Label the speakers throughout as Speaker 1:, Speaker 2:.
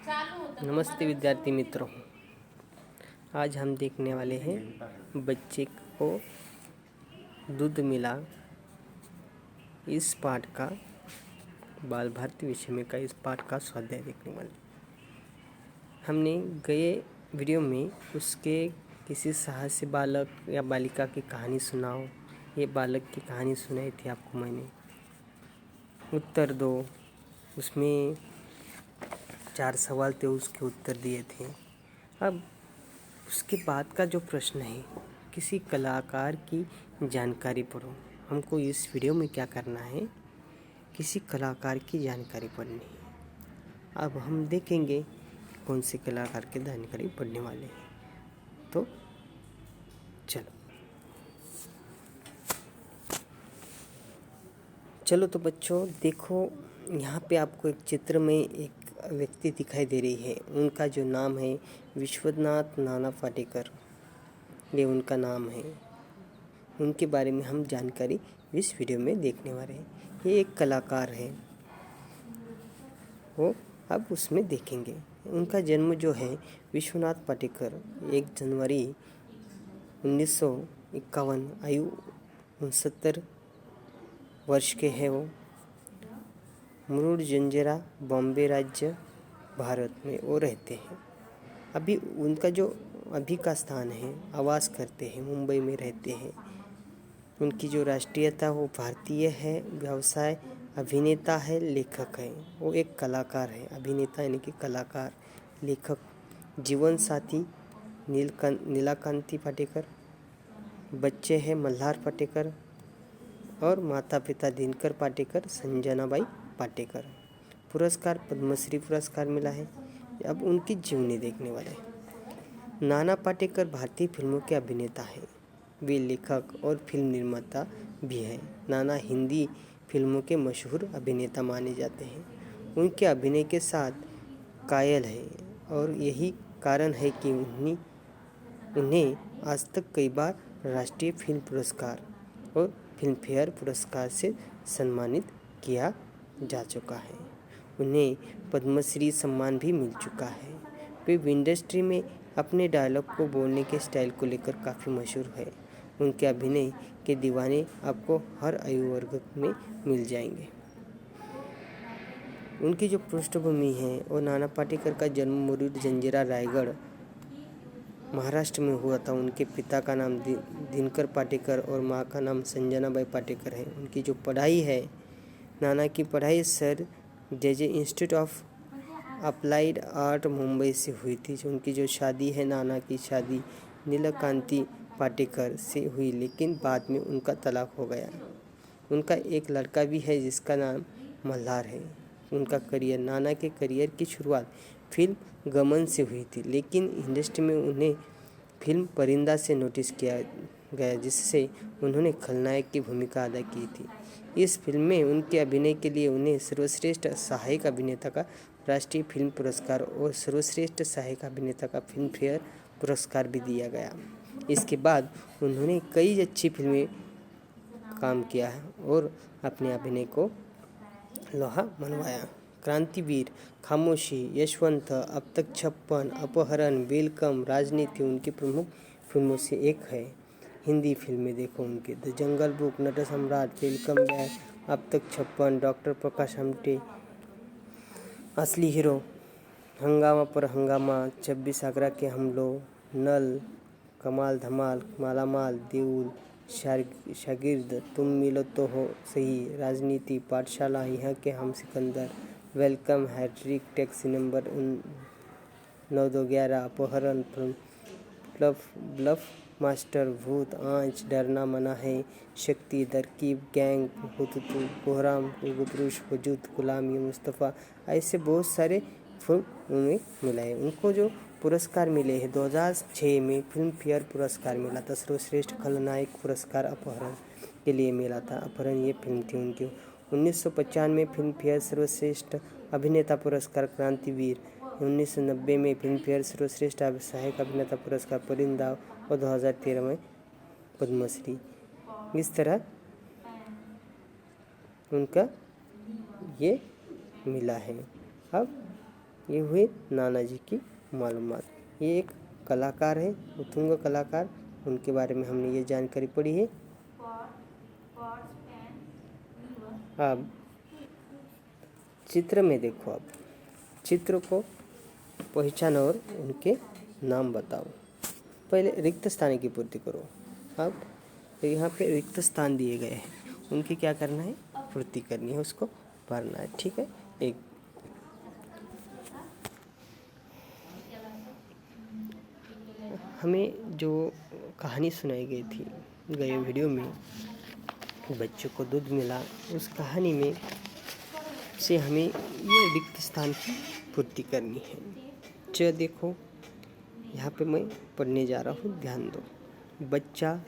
Speaker 1: नमस्ते विद्यार्थी मित्रों, आज हम देखने वाले हैं बच्चे को दूध मिला इस पाठ का बाल भारती विषय में का इस पाठ का स्वाध्याय देखने वाले। हमने गए वीडियो में उसके किसी साहसी बालक या बालिका की कहानी सुनाओ, ये बालक की कहानी सुनाई थी आपको मैंने। उत्तर दो, उसमें 4 सवाल थे, उसके उत्तर दिए थे। अब उसके बाद का जो प्रश्न है, किसी कलाकार की जानकारी पढ़ो। हमको इस वीडियो में क्या करना है, किसी कलाकार की जानकारी पढ़नी है। अब हम देखेंगे कौन से कलाकार की जानकारी पढ़ने वाले हैं। तो चलो तो बच्चों देखो, यहाँ पे आपको एक चित्र में एक व्यक्ति दिखाई दे रही है। उनका जो नाम है विश्वनाथ नाना पाटेकर, ये उनका नाम है। उनके बारे में हम जानकारी इस वीडियो में देखने वाले हैं। ये एक कलाकार है, वो अब उसमें देखेंगे। उनका जन्म जो है विश्वनाथ पाटेकर 1 जनवरी 1951, आयु 69 वर्ष के हैं। वो मुरुड जंजीरा, बॉम्बे राज्य, भारत में वो रहते हैं। अभी उनका जो अभी का स्थान है, आवास करते हैं, मुंबई में रहते हैं। उनकी जो राष्ट्रीयता वो भारतीय है। व्यवसाय अभिनेता है, लेखक है। वो एक कलाकार है, अभिनेता यानी कि कलाकार, लेखक। जीवन साथी नीलाकांति पाटेकर। बच्चे हैं मल्हार पाटेकर और माता पिता दिनकर पाटेकर, संजनाबाई पाटेकर। पुरस्कार पद्मश्री पुरस्कार मिला है। अब उनकी जीवनी देखने वाले हैं। नाना पाटेकर भारतीय फिल्मों के अभिनेता हैं। वे लेखक और फिल्म निर्माता भी हैं। नाना हिंदी फिल्मों के मशहूर अभिनेता माने जाते हैं। उनके अभिनय के साथ कायल है और यही कारण है कि उन्हें आज तक कई बार राष्ट्रीय फिल्म पुरस्कार और फिल्मफेयर पुरस्कार से सम्मानित किया जा चुका है। उन्हें पद्मश्री सम्मान भी मिल चुका है। वे इंडस्ट्री में अपने डायलॉग को बोलने के स्टाइल को लेकर काफ़ी मशहूर है। उनके अभिनय के दीवाने आपको हर आयु वर्ग में मिल जाएंगे। उनकी जो पृष्ठभूमि है, और नाना पाटेकर का जन्म मुरुड जंजीरा, रायगढ़, महाराष्ट्र में हुआ था। उनके पिता का नाम दिनकर पाटेकर और माँ का नाम संजनाबाई पाटेकर है। उनकी जो पढ़ाई है, नाना की पढ़ाई sir J institute of applied art Mumbai से हुई थी। उनकी जो शादी है, नाना की शादी नीलकांति पाटेकर से हुई, लेकिन बाद में उनका तलाक हो गया। उनका एक लड़का भी है जिसका नाम मल्हार है। उनका करियर, नाना के करियर की शुरुआत फिल्म गमन से हुई थी, लेकिन इंडस्ट्री में उन्हें फिल्म परिंदा से नोटिस किया गया, जिससे उन्होंने खलनायक की भूमिका अदा की थी। इस फिल्म में उनके अभिनय के लिए उन्हें सर्वश्रेष्ठ सहायक अभिनेता का राष्ट्रीय फिल्म पुरस्कार और सर्वश्रेष्ठ सहायक अभिनेता का फिल्म फेयर पुरस्कार भी दिया गया। इसके बाद उन्होंने कई अच्छी फिल्में काम किया है और अपने अभिनय को लोहा मनवाया। क्रांतिवीर, खामोशी, यशवंत, अब तक 56, अपहरण, वेलकम, राजनीति उनकी प्रमुख फिल्मों से एक है। हिंदी फिल्में देखो उनके द जंगल बुक, नट सम्राट, वेलकम बैक, अब तक 56, डॉक्टर प्रकाश आमटे असली हीरो, हंगामा पर हंगामा, 26 आगरा के हम लोग, नल, कमाल धमाल, मालामाल, देउल, शागिर्द, तुम मिलो तो हो सही, राजनीति, पाठशाला, Yahaan Ke Hum Sikandar, welcome, hattrick, taxi number 9211, Apaharan, bulb master, भूत, आंच, डरना मना है, शक्ति, तरकीब, गैंग, हुतुतु, कोहराम, गुतरुश, वजूद, गुलामी, मुस्तफ़ा, ऐसे बहुत सारे फिल्म उन्हें मिला है। उनको जो पुरस्कार मिले हैं, 2006 में फिल्म फेयर पुरस्कार मिला था। सर्वश्रेष्ठ खलनायक पुरस्कार अपहरण के लिए मिला था। अपहरण ये फिल्म थी उनकी। 1995 में फिल्म फेयर सर्वश्रेष्ठ अभिनेता पुरस्कार क्रांतिवीर, 1990 में फिल्म फेयर सर्वश्रेष्ठ सहायक अभिनेता पुरस्कार परिंदा और 2013 में पद्मश्री। इस तरह उनका ये मिला है। अब ये हुए नाना जी की मालूमात। ये एक कलाकार है, उत्तुंग कलाकार, उनके बारे में हमने ये जानकारी पढ़ी है। अब चित्र में देखो, अब चित्र को पहचानो और उनके नाम बताओ। पहले रिक्त स्थान की पूर्ति करो। अब यहाँ पे रिक्त स्थान दिए गए हैं, उनकी क्या करना है, पूर्ति करनी है, उसको भरना है। ठीक है। एक हमें जो कहानी सुनाई गई थी गए वीडियो में, बच्चों को दूध मिला, उस कहानी में से हमें ये रिक्त स्थान की पूर्ति करनी है। देखो यहाँ पे मैं पढ़ने जा रहा हूँ, ध्यान दो। बच्चा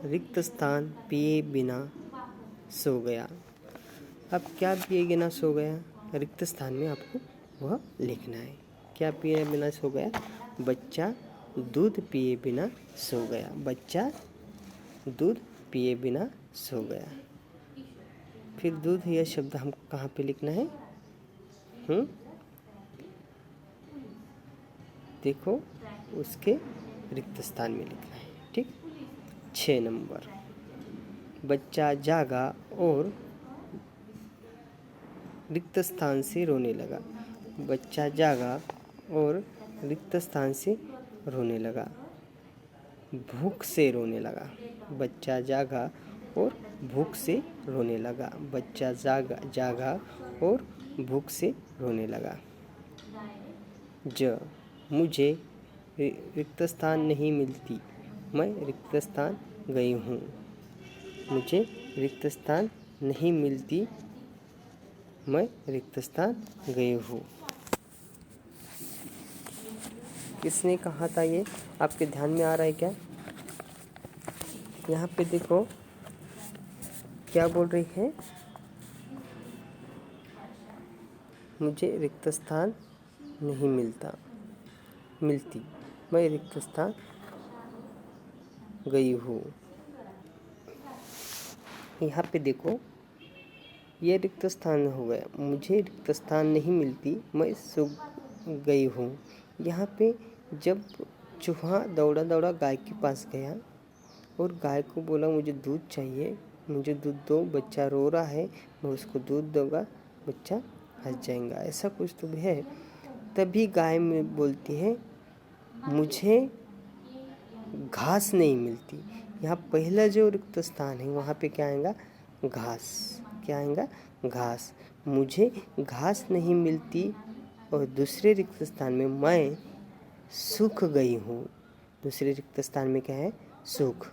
Speaker 1: रिक्त स्थान पिए बिना सो गया। अब क्या पिए बिना सो गया, रिक्त स्थान में आपको वह लिखना है। क्या पिए बिना सो गया, बच्चा दूध पिए बिना सो गया। बच्चा दूध पिए बिना सो गया। फिर दूध यह शब्द हम कहाँ पे लिखना है? देखो उसके रिक्त स्थान में लिखना है। ठीक। 6 नंबर, बच्चा जागा और रिक्त स्थान से रोने लगा। बच्चा जागा और रिक्त स्थान से रोने लगा। भूख से रोने लगा। बच्चा जागा और भूख से रोने लगा। बच्चा जागा और भूख से रोने लगा। मुझे रिक्त स्थान नहीं मिलती, मैं रिक्त स्थान गई हूँ। मुझे रिक्त स्थान नहीं मिलती, मैं रिक्त स्थान गई हूँ। किसने कहा था ये, आपके ध्यान में आ रहा है क्या? यहाँ पे देखो क्या बोल रही है, मुझे रिक्त स्थान नहीं मिलती, मैं रिक्त स्थान गई हूँ। यहाँ पे देखो ये रिक्त स्थान हो गया, मुझे रिक्त स्थान नहीं मिलती, मैं सो गई हूँ। यहाँ पे जब चूहा दौड़ा दौड़ा गाय के पास गया और गाय को बोला मुझे दूध चाहिए, मुझे दूध दो, बच्चा रो रहा है, मैं उसको दूध दूंगा, बच्चा हंस जाएगा, ऐसा कुछ तो है। तभी गाय में बोलती है मुझे घास नहीं मिलती। यहाँ पहला जो रिक्त स्थान है वहाँ पे क्या आएगा, घास। क्या आएगा, घास। मुझे घास नहीं मिलती और दूसरे रिक्त स्थान में मैं सूख गई हूँ। दूसरे रिक्त स्थान में क्या है, सूख।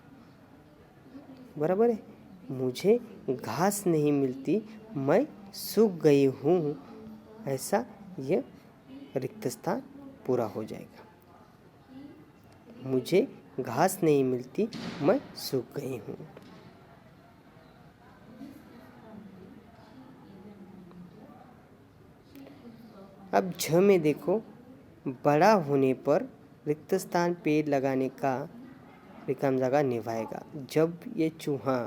Speaker 1: बराबर है। मुझे घास नहीं मिलती, मैं सूख गई हूँ, ऐसा यह रिक्त स्थान पूरा हो जाएगा। मुझे घास नहीं मिलती, मैं सूख गई हूँ। अब झ में देखो, बड़ा होने पर रिक्त स्थान पेड़ लगाने का रिकाम जगह निभाएगा। जब ये चूहा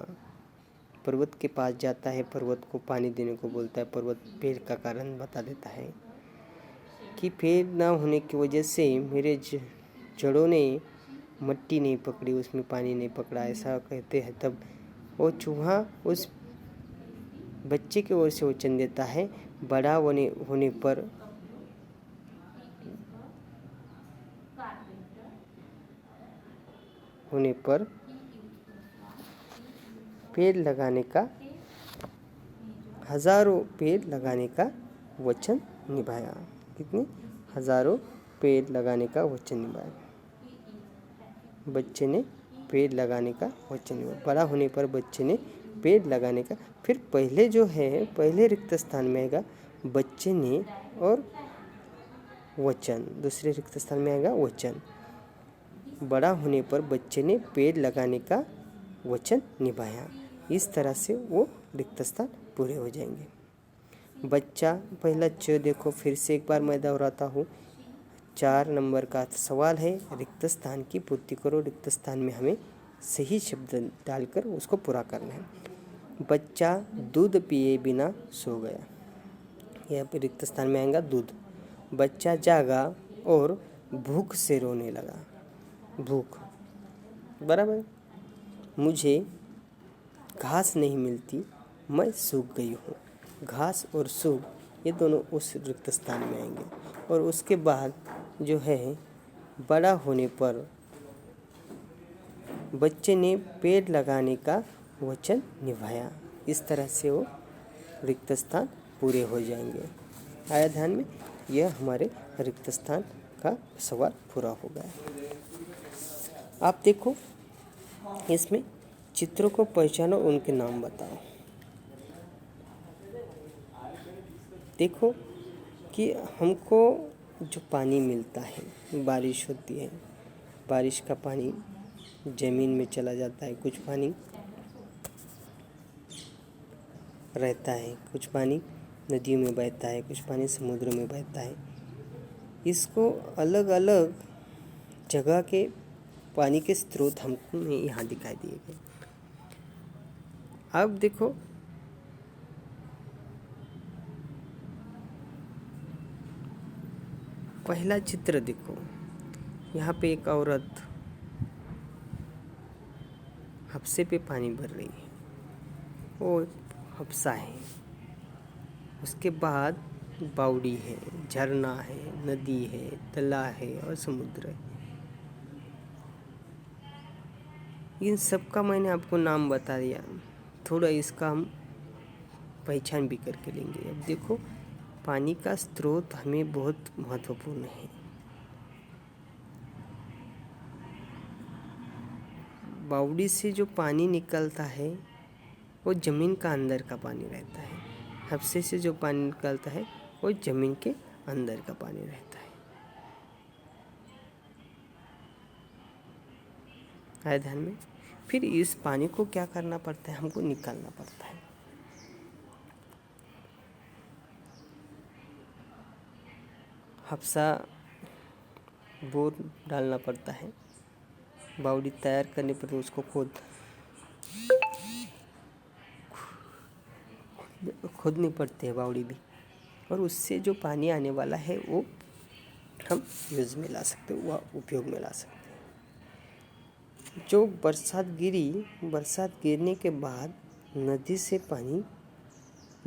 Speaker 1: पर्वत के पास जाता है, पर्वत को पानी देने को बोलता है, पर्वत पेड़ का कारण बता देता है कि पेड़ ना होने की वजह से मेरे जड़ों ने मिट्टी नहीं पकड़ी, उसमें पानी नहीं पकड़ा, ऐसा कहते हैं। तब वो चूहा उस बच्चे की ओर से वचन देता है, बड़ा होने पर पेड़ लगाने का, हजारों पेड़ लगाने का वचन निभाया। कितने? हजारों पेड़ लगाने का वचन निभाया। बच्चे ने पेड़ लगाने का वचन निभाया। बड़ा होने पर बच्चे ने पेड़ लगाने का। फिर पहले जो है, पहले रिक्त स्थान में आएगा बच्चे ने और वचन। दूसरे रिक्त स्थान में आएगा वचन। बड़ा होने पर बच्चे ने पेड़ लगाने का वचन निभाया। इस तरह से वो रिक्त स्थान पूरे हो जाएंगे। बच्चा, पहला च देखो, फिर से एक बार मैं दोहराता हूँ। 4 नंबर का सवाल है, रिक्त स्थान की पूर्ति करो। रिक्त स्थान में हमें सही शब्द डालकर उसको पूरा करना है। बच्चा दूध पिए बिना सो गया। यहाँ पे रिक्त स्थान में आएगा दूध। बच्चा जागा और भूख से रोने लगा। भूख बराबर। मुझे घास नहीं मिलती, मैं सूख गई हूँ। घास और सूख ये दोनों उस रिक्त स्थान में आएंगे। और उसके बाद जो है बड़ा होने पर बच्चे ने पेड़ लगाने का वचन निभाया। इस तरह से वो रिक्त स्थान पूरे हो जाएंगे। आया ध्यान में? यह हमारे रिक्त स्थान का सवाल पूरा हो गया। आप देखो इसमें चित्रों को पहचानो, उनके नाम बताओ। देखो कि हमको जो पानी मिलता है, बारिश होती है, बारिश का पानी ज़मीन में चला जाता है, कुछ पानी रहता है, कुछ पानी नदियों में बहता है, कुछ पानी समुद्र में बहता है। इसको अलग अलग जगह के पानी के स्रोत हमको यहाँ दिखाई दिए गए। अब देखो पहला चित्र देखो, यहाँ पे एक औरत हफ्से पे पानी भर रही है, वो हफ्सा है। उसके बाद बावड़ी है, झरना है, नदी है, तालाब है और समुद्र है। इन सब का मैंने आपको नाम बता दिया, थोड़ा इसका हम पहचान भी करके लेंगे। अब देखो पानी का स्रोत हमें बहुत महत्वपूर्ण है। बावड़ी से जो पानी निकलता है वो ज़मीन का अंदर का पानी रहता है। हफ्से से जो पानी निकलता है वो ज़मीन के अंदर का पानी रहता है। आया ध्यान में? फिर इस पानी को क्या करना पड़ता है, हमको निकालना पड़ता है। हफ्सा बोर डालना पड़ता है, बावड़ी तैयार करने पर उसको खोदनी पड़ती है बावड़ी भी, और उससे जो पानी आने वाला है वो हम यूज़ में ला सकते हैं, वह उपयोग में ला सकते हैं। जो बरसात गिरी, बरसात गिरने के बाद नदी से पानी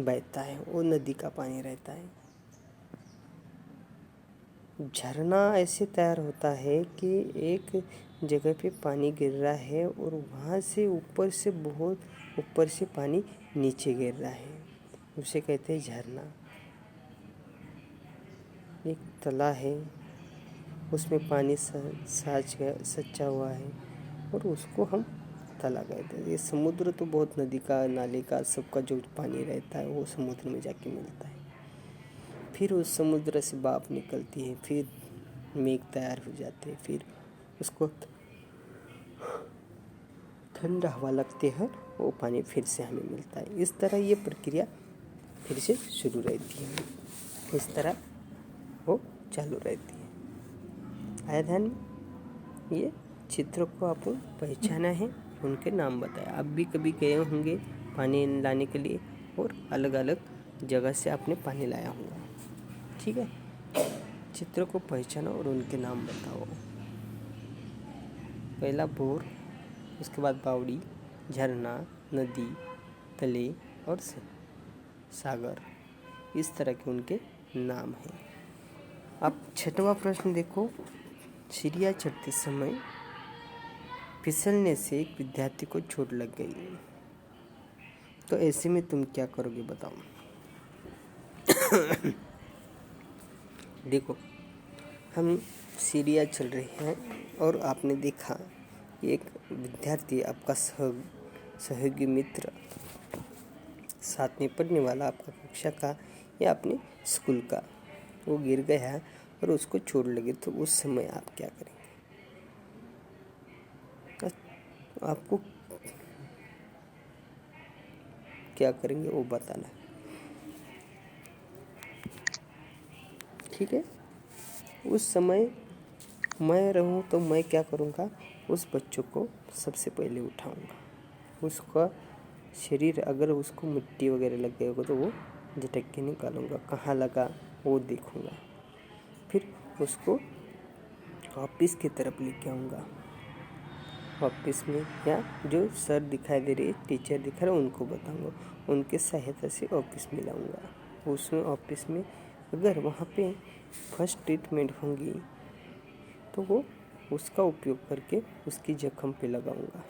Speaker 1: बहता है, वो नदी का पानी रहता है। झरना ऐसे तैयार होता है कि एक जगह पे पानी गिर रहा है और वहाँ से ऊपर से बहुत ऊपर से पानी नीचे गिर रहा है, उसे कहते हैं झरना। एक तालाब है, उसमें पानी सच्चा हुआ है और उसको हम तालाब कहते हैं। ये समुद्र तो बहुत नदी का, नाले का, सबका जो पानी रहता है वो समुद्र में जाके मिलता है। फिर उस समुद्र से भाप निकलती है, फिर मेघ तैयार हो जाते हैं, फिर उसको ठंडा हवा लगते हैं, वो पानी फिर से हमें मिलता है। इस तरह ये प्रक्रिया फिर से शुरू रहती है, इस तरह वो चालू रहती है। आया ध्यान में? ये चित्रों को आपको पहचाना है, उनके नाम बताया। आप भी कभी गए होंगे पानी लाने के लिए और अलग अलग जगह से आपने पानी लाया होगा। ठीक है, चित्रों को पहचानो और उनके नाम बताओ। पहला बोर, उसके बाद बावड़ी, झरना, नदी, तले और सागर, इस तरह के उनके नाम हैं। अब छठवां प्रश्न देखो, सीढ़ियाँ चढ़ते समय फिसलने से एक विद्यार्थी को चोट लग गई, तो ऐसे में तुम क्या करोगे बताओ। देखो हम सीढ़ियाँ चल रही हैं और आपने देखा कि एक विद्यार्थी, आपका सहयोगी मित्र, साथ में पढ़ने वाला, आपका कक्षा का या अपने स्कूल का, वो गिर गया और उसको चोट लगी, तो उस समय आप क्या करेंगे? आपको क्या करेंगे वो बताना, ठीक है? उस समय मैं रहूं तो मैं क्या करूंगा, उस बच्चों को सबसे पहले उठाऊंगा। उसका शरीर अगर उसको मिट्टी वगैरह लग गई होगा तो वो झटक के निकालूंगा, कहाँ लगा वो देखूंगा। फिर उसको ऑफिस की तरफ लेके आऊँगा। ऑफिस में या जो सर दिखाई दे रहे, टीचर दिखा रहे, उनको बताऊंगा, उनके सहायता से ऑफिस में लाऊंगा। उसमें ऑफिस में अगर वहाँ पे फर्स्ट ट्रीटमेंट होंगी तो वो उसका उपयोग करके उसकी जख्म पे लगाऊंगा।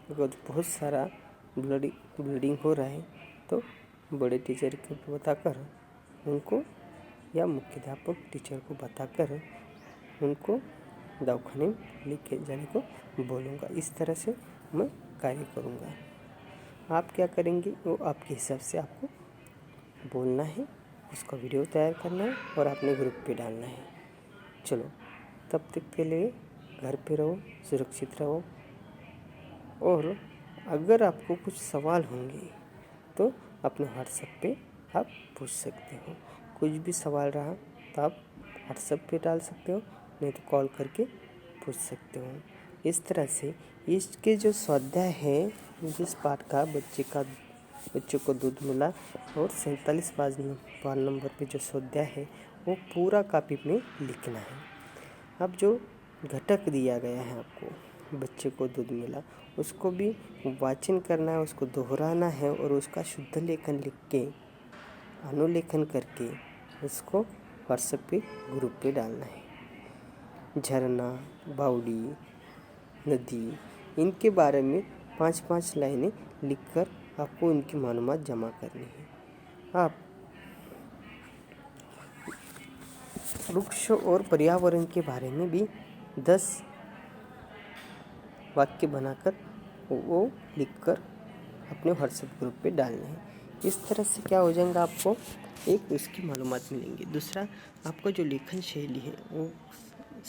Speaker 1: अगर बहुत सारा ब्लीडिंग हो रहा है तो बड़े टीचर को बताकर उनको या मुख्याध्यापक टीचर को बताकर उनको दवाखाने लेके जाने को बोलूँगा। इस तरह से मैं कार्य करूँगा। आप क्या करेंगे वो आपके हिसाब से आपको बोलना है, उसका वीडियो तैयार करना है और अपने ग्रुप पे डालना है। चलो, तब तक के लिए घर पे रहो, सुरक्षित रहो। और अगर आपको कुछ सवाल होंगे तो अपने व्हाट्सएप पे आप पूछ सकते हो। कुछ भी सवाल रहा तो आप व्हाट्सएप पे डाल सकते हो, नहीं तो कॉल करके पूछ सकते हो। इस तरह से इसके जो स्वाध्याय है, जिस पाठ का बच्चे को दूध मिला और 47 पान नंबर पे जो स्वाध्याय है वो पूरा कॉपी में लिखना है। अब जो घटक दिया गया है आपको, बच्चे को दूध मिला, उसको भी वाचन करना है, उसको दोहराना है और उसका शुद्ध लेखन लिख के अनुलेखन करके उसको व्हाट्सएप पे ग्रुप पे डालना है। झरना, बावड़ी, नदी, इनके बारे में 5-5 लाइनें लिखकर आपको उनकी मालूमात जमा करनी है। आप वृक्ष और पर्यावरण के बारे में भी 10 वाक्य बनाकर वो लिखकर अपने व्हाट्सएप ग्रुप पे डालने हैं। इस तरह से क्या हो जाएगा, आपको एक उसकी मालूमात मिलेंगी, दूसरा आपका जो लेखन शैली है वो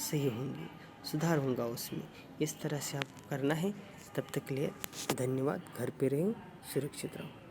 Speaker 1: सही होंगी, सुधार होगा उसमें। इस तरह से आप करना है। तब तक के लिए धन्यवाद। घर पे रहें, सुरक्षित रहो।